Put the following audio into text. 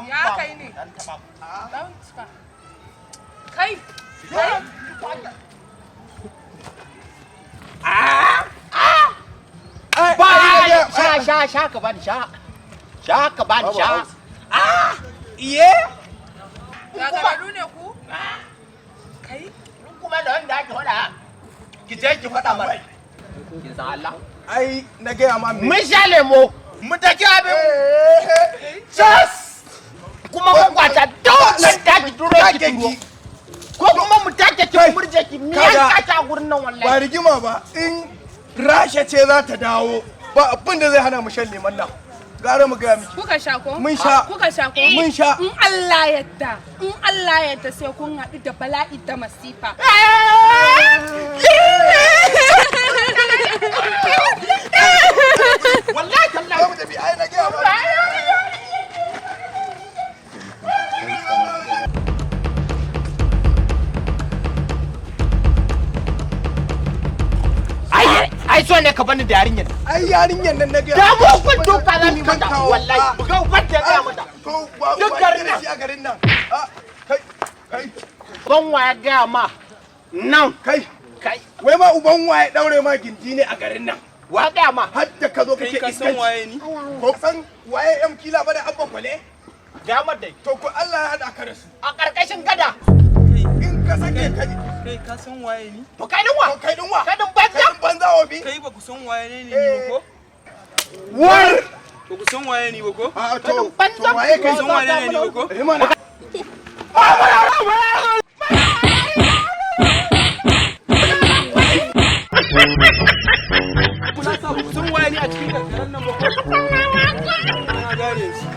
Ya kai ne. Kai. Sha ka bani sha. Sha ka bani sha. Iye? Gagaru ne ku? Kai? Kuma da wanda ake faɗa. Ki je ki faɗa mara. Kin san Allah? Ai na gaya ma me. Mun sha lemo. Mu take abin. Chas. Kuma mun kwata dole taki duro ki turo. Ko kuma mu take ki murje ki miyan kaca gurin nan wallahi. Ba rigima ba in Rasha ce za ta dawo ba abin da zai hana mu shan lemon nan. Gara mu gaya miki. Kuka sha ko? Mun sha. Kuka sha ko? Mun sha. In Allah yadda sai kun haɗu da bala'i da masifa. Wallahi tallahi mu tafi ai na gaya ma. Ai so ne ka bani da yarinyar. Ai yarinyar nan na gaya. Da mu kun duka za mu mata wallahi. Mu ga uban ta ga mata. Duk garin nan. A garin nan. Kai. Ban waya ga ma. Nan Kai. Wai ma uban waye daure ma gindi ne a garin nan. Wa ga ma. Har da ka zo kake iskanci. Kai ka san waye ni? Ko san waye yan kila ba da abban kwale? Ga ma dai. To ko Allah ya hada ka da su. A karkashin gada. In ka sake kai. Kai ka san waye ni? To kai dinwa. Kai dinwa. Kai din banza. Kai banza obi. Kai ba ku san waye ne ni ba ko? War. Ba ku san waye ni ba ko? A to waye kai san waye ne ni ba ko? Mana. Kuna sa ku san waye ni a cikin karkaran nan ba ko? Na gane su.